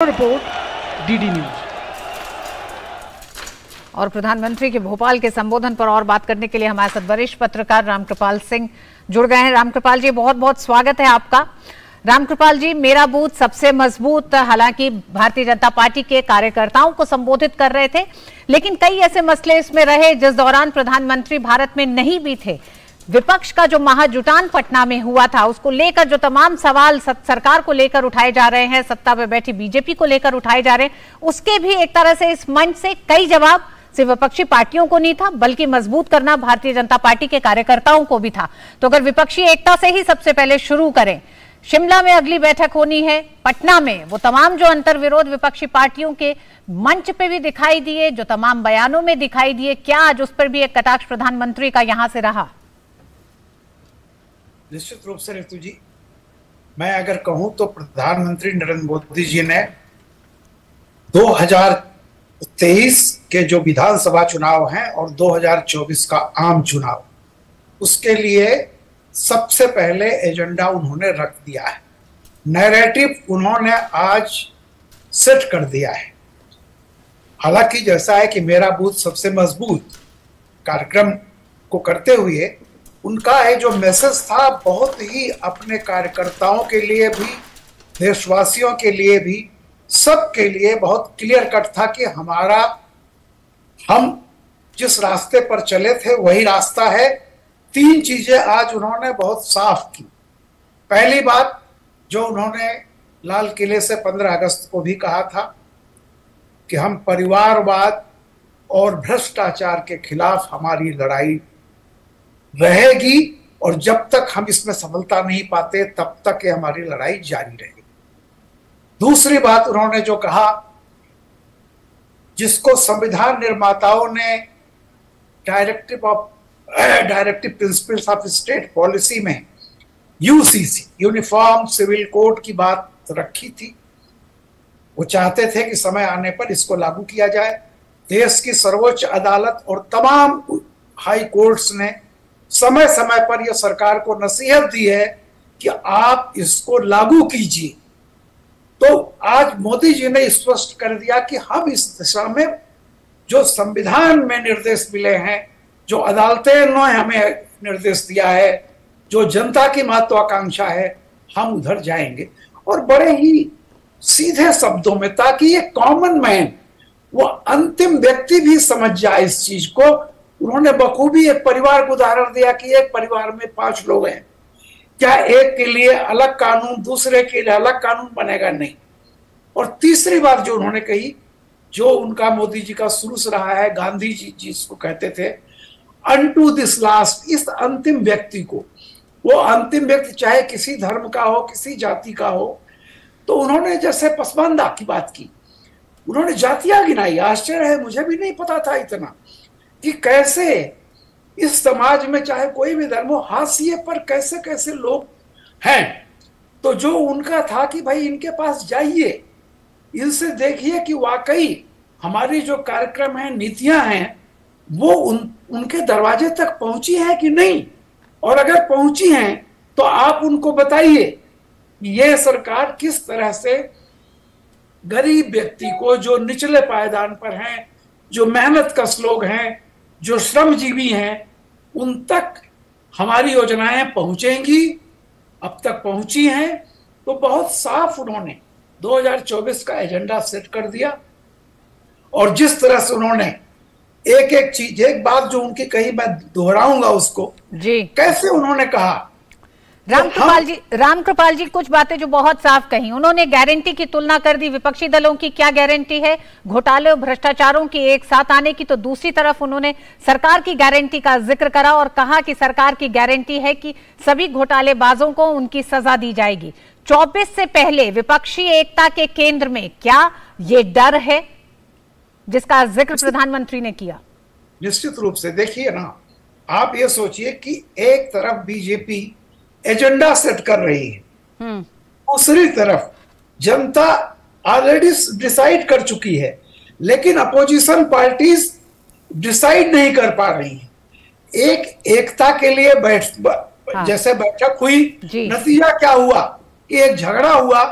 Report DD news. और प्रधानमंत्री के भोपाल के संबोधन पर और बात करने के लिए हमारे साथ वरिष्ठ पत्रकार रामकृपाल सिंह जुड़ गए हैं। रामकृपाल जी, बहुत बहुत स्वागत है आपका। रामकृपाल जी, मेरा बूथ सबसे मजबूत, हालांकि भारतीय जनता पार्टी के कार्यकर्ताओं को संबोधित कर रहे थे, लेकिन कई ऐसे मसले इसमें रहे जिस दौरान प्रधानमंत्री भारत में नहीं भी थे। विपक्ष का जो महाजुटान पटना में हुआ था, उसको लेकर जो तमाम सवाल सरकार को लेकर उठाए जा रहे हैं, सत्ता में बैठी बीजेपी को लेकर उठाए जा रहे हैं, उसके भी एक तरह से इस मंच से कई जवाब सिर्फ विपक्षी पार्टियों को नहीं था, बल्कि मजबूत करना भारतीय जनता पार्टी के कार्यकर्ताओं को भी था। तो अगर विपक्षी एकता से ही सबसे पहले शुरू करें, शिमला में अगली बैठक होनी है, पटना में वो तमाम जो अंतर्विरोध विपक्षी पार्टियों के मंच पे भी दिखाई दिए, जो तमाम बयानों में दिखाई दिए, क्या आज उस पर भी एक कटाक्ष प्रधानमंत्री का यहां से रहा? निश्चित रूप से ऋतु जी, मैं अगर कहूं तो प्रधानमंत्री नरेंद्र मोदी जी ने 2023 के जो विधानसभा चुनाव हैं और 2024 का आम चुनाव, उसके लिए सबसे पहले एजेंडा उन्होंने रख दिया है। नैरेटिव उन्होंने आज सेट कर दिया है। हालांकि जैसा है कि मेरा बूथ सबसे मजबूत कार्यक्रम को करते हुए उनका है जो मैसेज था, बहुत ही अपने कार्यकर्ताओं के लिए भी, देशवासियों के लिए भी, सबके लिए बहुत क्लियर कट था कि हम जिस रास्ते पर चले थे वही रास्ता है। तीन चीजें आज उन्होंने बहुत साफ की। पहली बात, जो उन्होंने लाल किले से 15 अगस्त को भी कहा था कि हम परिवारवाद और भ्रष्टाचार के खिलाफ हमारी लड़ाई रहेगी और जब तक हम इसमें सफलता नहीं पाते तब तक ये हमारी लड़ाई जारी रहेगी। दूसरी बात उन्होंने जो कहा, जिसको संविधान निर्माताओं ने directive principles of state policy में यूसीसी, यूनिफॉर्म सिविल कोड की बात रखी थी। वो चाहते थे कि समय आने पर इसको लागू किया जाए। देश की सर्वोच्च अदालत और तमाम हाई कोर्ट्स ने समय समय पर यह सरकार को नसीहत दी है कि आप इसको लागू कीजिए। तो आज मोदी जी ने स्पष्ट कर दिया कि हम इस दिशा में जो संविधान में निर्देश मिले हैं, जो अदालतें ने हमें निर्देश दिया है, जो जनता की महत्वाकांक्षा है, हम उधर जाएंगे। और बड़े ही सीधे शब्दों में, ताकि ये कॉमन मैन, वो अंतिम व्यक्ति भी समझ जाए इस चीज को। उन्होंने बखूबी एक परिवार को उदाहरण दिया कि एक परिवार में 5 लोग हैं, क्या एक के लिए अलग कानून, दूसरे के लिए अलग कानून बनेगा? नहीं। और तीसरी बात जो उन्होंने कही, जो उनका मोदी जी का शुरू से रहा है, गांधी जी जिसको कहते थे अनटू दिस लास्ट, इस अंतिम व्यक्ति को, वो अंतिम व्यक्ति चाहे किसी धर्म का हो, किसी जाति का हो। तो उन्होंने जैसे पसमानदा की बात की, उन्होंने जातियां गिनाई। आश्चर्य है, मुझे भी नहीं पता था इतना कि कैसे इस समाज में चाहे कोई भी धर्म हो, हाशिए पर कैसे कैसे लोग हैं। तो जो उनका था कि भाई इनके पास जाइए, इनसे देखिए कि वाकई हमारी जो कार्यक्रम है, नीतियां हैं, वो उनके दरवाजे तक पहुंची है कि नहीं, और अगर पहुंची हैं तो आप उनको बताइए ये सरकार किस तरह से गरीब व्यक्ति को, जो निचले पायदान पर हैं, जो मेहनत कश लोग हैं, जो श्रमजीवी हैं, उन तक हमारी योजनाएं पहुंचेंगी। अब तक पहुंची हैं। तो बहुत साफ उन्होंने 2024 का एजेंडा सेट कर दिया। और जिस तरह से उन्होंने एक एक चीज, एक बात जो उनकी कही, मैं दोहराऊंगा उसको जी, कैसे उन्होंने कहा। रामकृपाल जी, कुछ बातें जो बहुत साफ कही। उन्होंने गारंटी की तुलना कर दी। विपक्षी दलों की क्या गारंटी है घोटाले और भ्रष्टाचारों की एक साथ आने की, तो दूसरी तरफ उन्होंने सरकार की गारंटी का जिक्र करा और कहा कि सरकार की गारंटी है कि सभी घोटालेबाजों को उनकी सजा दी जाएगी। 24 से पहले विपक्षी एकता के केंद्र में क्या ये डर है जिसका जिक्र प्रधानमंत्री ने किया? निश्चित रूप से देखिए ना, आप ये सोचिए कि एक तरफ बीजेपी एजेंडा सेट कर रही है, दूसरी तरफ जनता ऑलरेडी डिसाइड कर चुकी है, लेकिन अपोजिशन पार्टीज डिसाइड नहीं कर पा रही हैं। एक एकता के लिए जैसे बैठक हुई, नतीजा क्या हुआ कि एक झगड़ा हुआ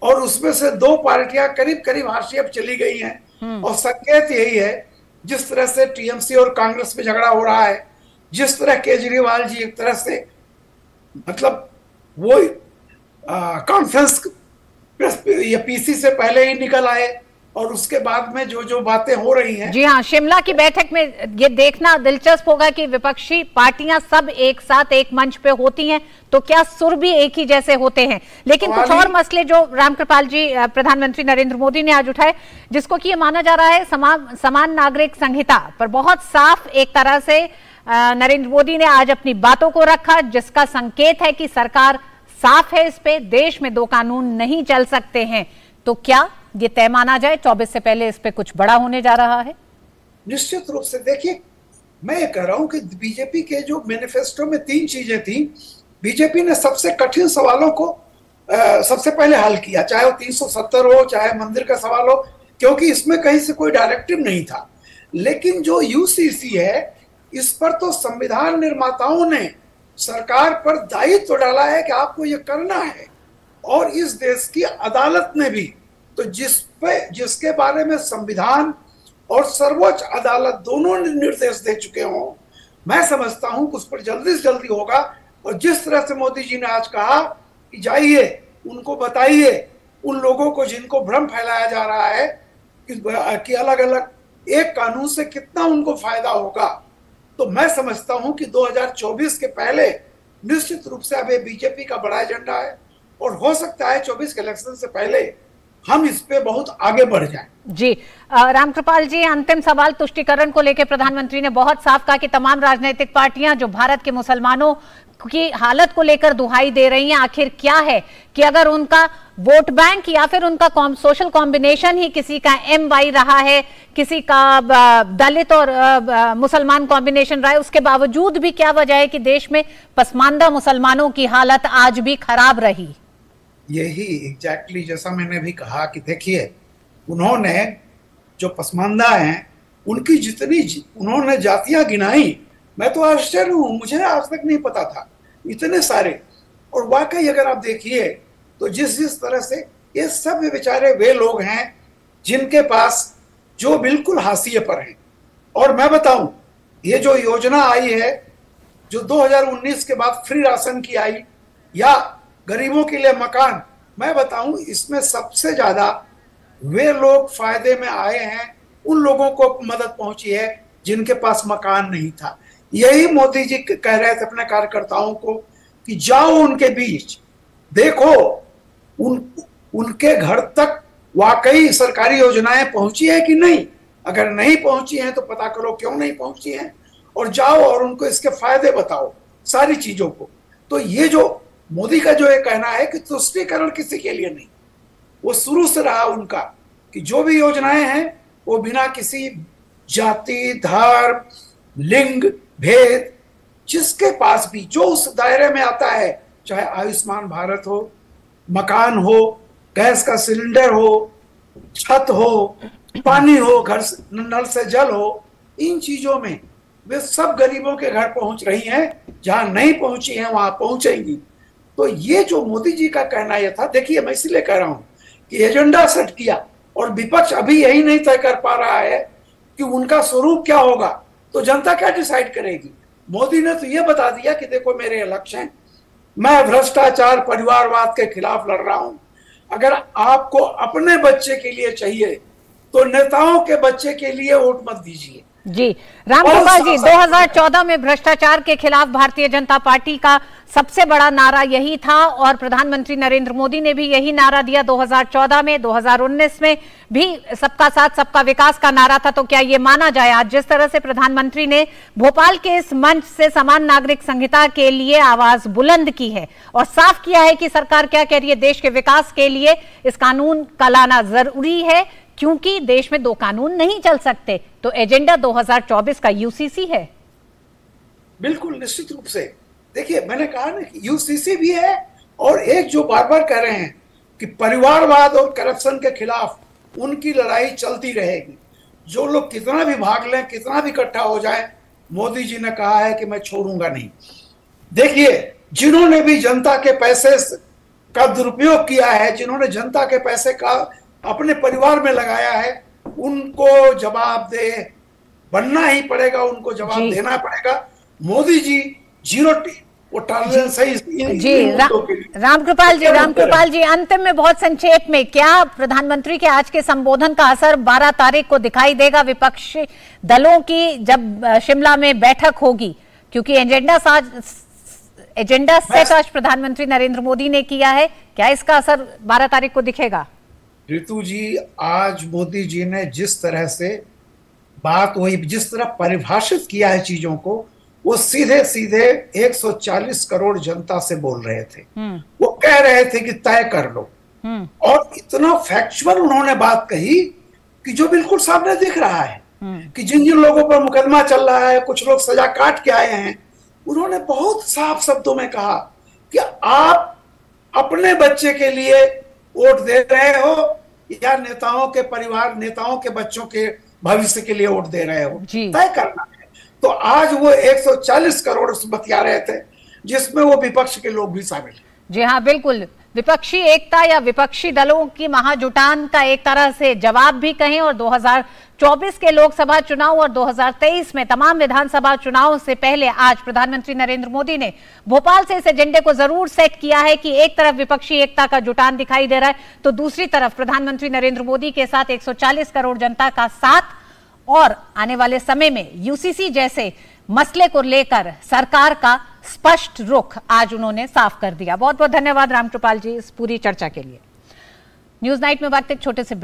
और उसमें से 2 पार्टियां करीब करीब हाशिए पर चली गई हैं। और संकेत यही है, जिस तरह से टीएमसी और कांग्रेस में झगड़ा हो रहा है, जिस तरह केजरीवाल जी एक तरह से मतलब वो कॉन्फ्रेंस या पीसी से पहले ही निकल आए, और उसके बाद में जो जो बातें हो रही हैं। जी हाँ, शिमला की बैठक में ये देखना दिलचस्प होगा कि विपक्षी पार्टियां सब एक साथ एक मंच पे होती हैं तो क्या सुर भी एक ही जैसे होते हैं। लेकिन कुछ और मसले जो रामकृपाल जी प्रधानमंत्री नरेंद्र मोदी ने आज उठाए, जिसको कि ये माना जा रहा है समान नागरिक संहिता पर बहुत साफ एक तरह से नरेंद्र मोदी ने आज अपनी बातों को रखा, जिसका संकेत है कि सरकार साफ है इस पे, देश में 2 कानून नहीं चल सकते हैं। तो क्या ये तय माना जाए 24 से पहले इस पे कुछ बड़ा होने जा रहा है? निश्चित रूप से। देखिए, मैं ये कह रहा हूं कि बीजेपी के जो मैनिफेस्टो में 3 चीजें थी, बीजेपी ने सबसे कठिन सवालों को सबसे पहले हल किया, चाहे वो 370 हो, चाहे मंदिर का सवाल हो, क्योंकि इसमें कहीं से कोई डायरेक्टिव नहीं था। लेकिन जो यूसीसी है, इस पर तो संविधान निर्माताओं ने सरकार पर दायित्व डाला है कि आपको ये करना है, और इस देश की अदालत ने भी, तो जिसके बारे में संविधान और सर्वोच्च अदालत दोनों ने निर्देश दे चुके हों, मैं समझता हूं कि उस पर जल्दी से जल्दी होगा। और जिस तरह से मोदी जी ने आज कहा कि जाइए उनको बताइए, उन लोगों को जिनको भ्रम फैलाया जा रहा है कि अलग अलग एक कानून से कितना उनको फायदा होगा, तो मैं समझता हूं कि 2024 के पहले निश्चित रूप से अब ये बीजेपी का बड़ा एजेंडा है, और हो सकता है 24 के इलेक्शन से पहले हम इस पे बहुत आगे बढ़ जाएं। जी रामकृपाल जी, अंतिम सवाल तुष्टीकरण को लेकर प्रधानमंत्री ने बहुत साफ कहा कि तमाम राजनीतिक पार्टियां जो भारत के मुसलमानों की हालत को लेकर दुहाई दे रही हैं, आखिर क्या है कि अगर उनका वोट बैंक या फिर उनका सोशल कॉम्बिनेशन ही किसी का MY रहा है, किसी का दलित और मुसलमान कॉम्बिनेशन रहा है, उसके बावजूद भी क्या वजह है कि देश में पसमानदा मुसलमानों की हालत आज भी खराब रही? यही एग्जैक्टली जैसा मैंने भी कहा कि देखिए, उन्होंने जो पसमानदा हैं उनकी जितनी उन्होंने जातियां गिनाई, मैं तो आश्चर्य हूं, मुझे आज तक नहीं पता था इतने सारे। और वाकई अगर आप देखिए तो जिस तरह से ये सब बेचारे वे लोग हैं जिनके पास जो बिल्कुल हाशिए पर हैं। और मैं बताऊं, ये जो योजना आई है जो 2019 के बाद फ्री राशन की आई, या गरीबों के लिए मकान, मैं बताऊं इसमें सबसे ज्यादा वे लोग फायदे में आए हैं, उन लोगों को मदद पहुंची है जिनके पास मकान नहीं था। यही मोदी जी कह रहे थे अपने कार्यकर्ताओं को कि जाओ उनके बीच, देखो उनके घर तक वाकई सरकारी योजनाएं पहुंची है कि नहीं, अगर नहीं पहुंची हैं तो पता करो क्यों नहीं पहुंची हैं, और जाओ और उनको इसके फायदे बताओ सारी चीजों को। तो ये जो मोदी का जो ये कहना है कि तुष्टीकरण किसी के लिए नहीं, वो शुरू से रहा उनका कि जो भी योजनाएं हैं वो बिना किसी जाति, धर्म, लिंग भेद, जिसके पास भी जो उस दायरे में आता है, चाहे आयुष्मान भारत हो, मकान हो, गैस का सिलेंडर हो, छत हो, पानी हो, घर नल से जल हो, इन चीजों में वे सब गरीबों के घर पहुंच रही हैं। जहां नहीं पहुंची हैं वहां पहुंचेंगी। तो ये जो मोदी जी का कहना यह था, देखिए मैं इसलिए कह रहा हूं कि एजेंडा सेट किया और विपक्ष अभी यही नहीं तय कर पा रहा है कि उनका स्वरूप क्या होगा, तो जनता क्या डिसाइड करेगी। मोदी ने तो ये बता दिया कि देखो मेरे लक्ष्य हैं, मैं भ्रष्टाचार, परिवारवाद के खिलाफ लड़ रहा हूं। अगर आपको अपने बच्चे के लिए चाहिए तो नेताओं के बच्चे के लिए वोट मत दीजिए। जी रामकृपाल जी, 2014 में भ्रष्टाचार के खिलाफ भारतीय जनता पार्टी का सबसे बड़ा नारा यही था और प्रधानमंत्री नरेंद्र मोदी ने भी यही नारा दिया 2014 में, 2019 में भी सबका साथ सबका विकास का नारा था। तो क्या ये माना जाए आज जिस तरह से प्रधानमंत्री ने भोपाल के इस मंच से समान नागरिक संहिता के लिए आवाज बुलंद की है और साफ किया है कि सरकार क्या कह रही है, देश के विकास के लिए इस कानून का लाना जरूरी है क्योंकि देश में 2 कानून नहीं चल सकते, तो एजेंडा 2024 का यूसीसी है। बिल्कुल निश्चित रूप से। देखिए मैंने कहा ना कि यूसीसी भी है और एक जो बार बार कह रहे हैं कि परिवारवाद और करप्शन के खिलाफ उनकी लड़ाई चलती रहेगी। जो लोग कितना भी भाग लें, कितना भी इकट्ठा हो जाए, मोदी जी ने कहा है कि मैं छोड़ूंगा नहीं। देखिए जिन्होंने भी जनता के पैसे का दुरुपयोग किया है, जिन्होंने जनता के पैसे का अपने परिवार में लगाया है, उनको जवाबदेह बनना ही पड़ेगा, उनको जवाब देना पड़ेगा। मोदी जी जीरो वो टॉलरेंस है जी। रामकृपाल जी अंतिम में बहुत संक्षेप में, क्या प्रधानमंत्री के आज के संबोधन का असर 12 तारीख को दिखाई देगा विपक्षी दलों की जब शिमला में बैठक होगी? क्योंकि एजेंडा सेट आज प्रधानमंत्री नरेंद्र मोदी ने किया है, क्या इसका असर 12 तारीख को दिखेगा? ऋतु जी, आज मोदी जी ने जिस तरह से बात हुई, जिस तरह परिभाषित किया है चीजों को, वो सीधे सीधे 140 करोड़ जनता से बोल रहे थे। वो कह रहे थे कि तय कर लो, और इतना फैक्चुअल उन्होंने बात कही कि जो बिल्कुल सामने दिख रहा है कि जिन जिन लोगों पर मुकदमा चल रहा है, कुछ लोग सजा काट के आए हैं, उन्होंने बहुत साफ शब्दों में कहा कि आप अपने बच्चे के लिए वोट दे रहे हो या नेताओं के परिवार, नेताओं के बच्चों के भविष्य के लिए वोट दे रहे हो, तय करना है। तो आज वो 140 करोड़ से बतिया रहे थे, जिसमें वो विपक्ष के लोग भी शामिल हैं। जी हाँ, बिल्कुल। विपक्षी एकता या विपक्षी दलों की महाजुटान का एक तरह से जवाब भी कहें, और 2024 के लोकसभा चुनाव और 2023 में तमाम विधानसभा चुनाव से पहले आज प्रधानमंत्री नरेंद्र मोदी ने भोपाल से इस एजेंडे को जरूर सेट किया है कि एक तरफ विपक्षी एकता का जुटान दिखाई दे रहा है, तो दूसरी तरफ प्रधानमंत्री नरेंद्र मोदी के साथ 140 करोड़ जनता का साथ, और आने वाले समय में यूसीसी जैसे मसले को लेकर सरकार का स्पष्ट रुख आज उन्होंने साफ कर दिया। बहुत बहुत धन्यवाद रामकृपाल जी इस पूरी चर्चा के लिए। न्यूज नाइट में वक्त एक छोटे से ब्रेक।